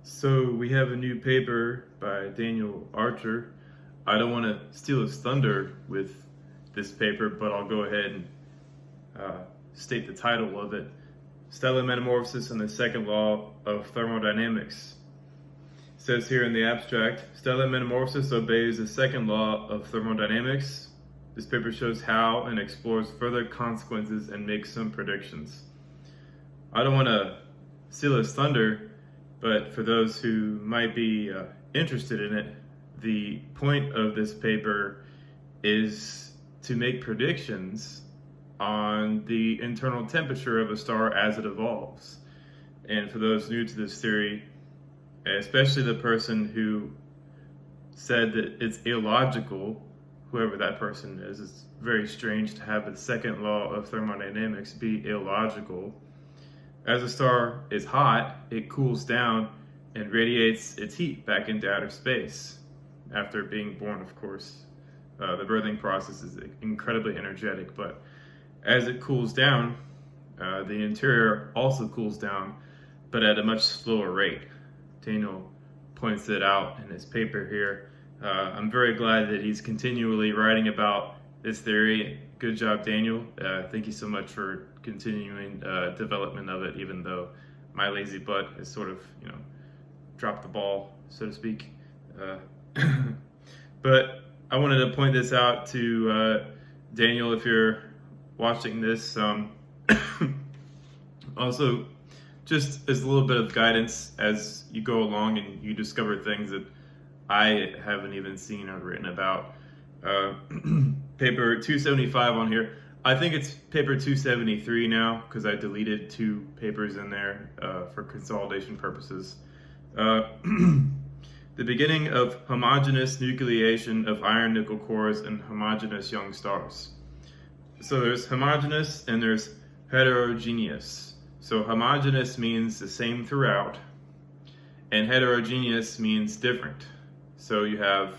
So we have a new paper by Daniel Archer. I don't want to steal his thunder with this paper, but I'll go ahead and state the title of it. Stellar Metamorphosis and the Second Law of Thermodynamics. It says here in the abstract, stellar metamorphosis obeys the second law of thermodynamics. This paper shows how and explores further consequences and makes some predictions. I don't want to steal his thunder, but for those who might be interested in it, the point of this paper is to make predictions on the internal temperature of a star as it evolves. And for those new to this theory, especially the person who said that it's illogical, whoever that person is, it's very strange to have the second law of thermodynamics be illogical. As a star is hot, it cools down and radiates its heat back into outer space after being born, of course. The birthing process is incredibly energetic, but as it cools down, the interior also cools down, but at a much slower rate. Daniel points it out in his paper here. I'm very glad that he's continually writing about this theory. Good job, Daniel. Thank you so much for continuing development of it, even though my lazy butt has sort of, dropped the ball, so to speak. But I wanted to point this out to Daniel if you're watching this. Also, just as a little bit of guidance as you go along and you discover things that I haven't even seen or written about. Paper 275 on here. I think it's paper 273 now because I deleted 2 papers in there for consolidation purposes. The beginning of homogeneous nucleation of iron-nickel cores in homogeneous young stars. So there's homogeneous and there's heterogeneous. So homogeneous means the same throughout, and heterogeneous means different. So you have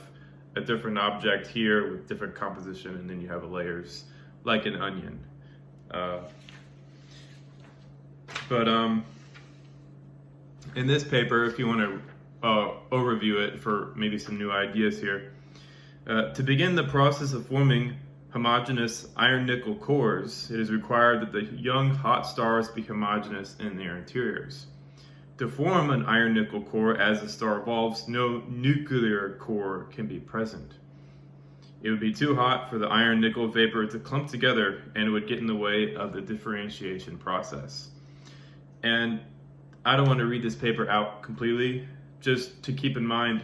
a different object here with different composition, and then you have layers like an onion. But in this paper, if you want to overview it for maybe some new ideas here, to begin the process of forming homogeneous iron-nickel cores, it is required that the young hot stars be homogeneous in their interiors. To form an iron-nickel core as the star evolves, no nuclear core can be present. It would be too hot for the iron-nickel vapor to clump together, and it would get in the way of the differentiation process. And I don't want to read this paper out completely, just to keep in mind,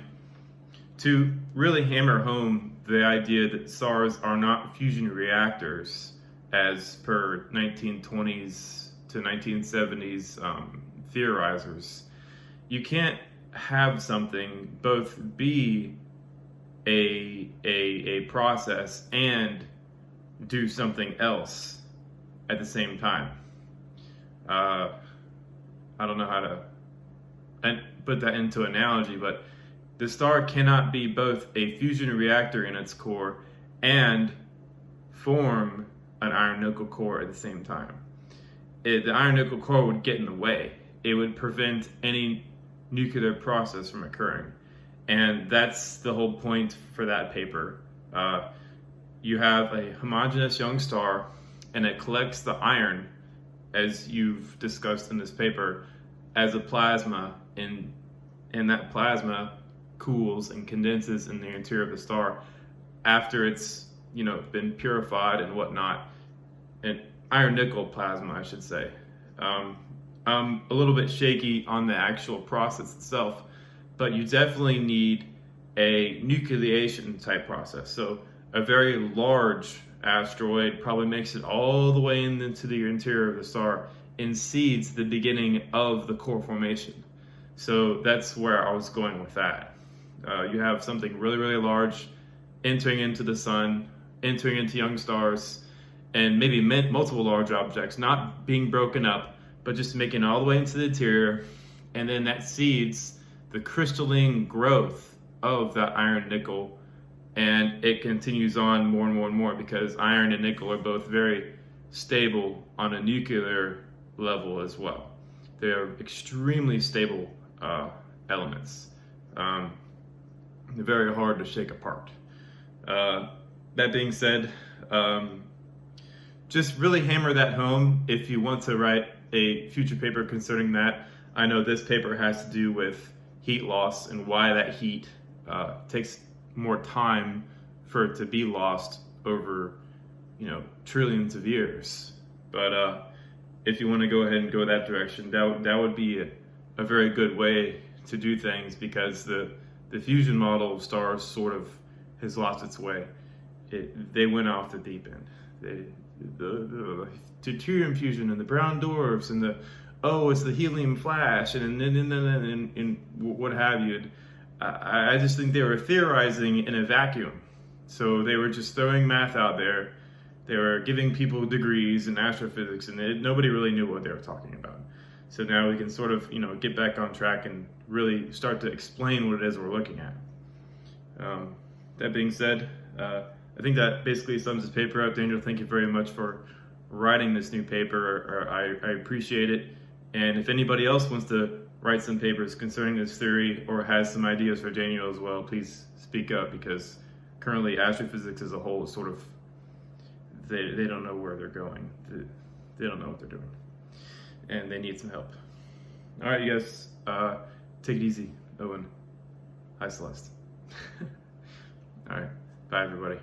to really hammer home the idea that stars are not fusion reactors as per 1920s to 1970s theorizers. You can't have something both be a process and do something else at the same time. I don't know how to put that into analogy, but the star cannot be both a fusion reactor in its core and form an iron-nickel core at the same time. The iron-nickel core would get in the way. It would prevent any nuclear process from occurring. And that's the whole point for that paper. You have a homogeneous young star, and it collects the iron, as you've discussed in this paper, as a plasma, and that plasma cools and condenses in the interior of the star after it's been purified and whatnot. And iron-nickel plasma, I should say. I'm a little bit shaky on the actual process itself, but you definitely need a nucleation type process. So a very large asteroid probably makes it all the way into the interior of the star and seeds the beginning of the core formation. So that's where I was going with that. You have something really, really large entering into the sun, entering into young stars, and maybe multiple large objects, not being broken up, but just making it all the way into the interior, and then that seeds the crystalline growth of that iron-nickel, and it continues on more and more and more because iron and nickel are both very stable on a nuclear level as well. They are extremely stable elements. They're very hard to shake apart. That being said, just really hammer that home if you want to write a future paper concerning that. I know this paper has to do with heat loss and why that heat takes more time for it to be lost over, trillions of years. But if you want to go ahead and go that direction, that would be a very good way to do things, because the fusion model of stars sort of has lost its way. They went off the deep end. The deuterium fusion and the brown dwarfs and it's the helium flash and what have you. I just think they were theorizing in a vacuum. So they were just throwing math out there. They were giving people degrees in astrophysics, and nobody really knew what they were talking about. So now we can sort of, get back on track and really start to explain what it is we're looking at. That being said, I think that basically sums this paper up. Daniel, thank you very much for writing this new paper. I appreciate it. And if anybody else wants to write some papers concerning this theory or has some ideas for Daniel as well, please speak up, because currently astrophysics as a whole is sort of, they don't know where they're going. They don't know what they're doing. And they need some help. All right, you guys, take it easy. Owen. Hi, Celeste. All right. Bye, everybody.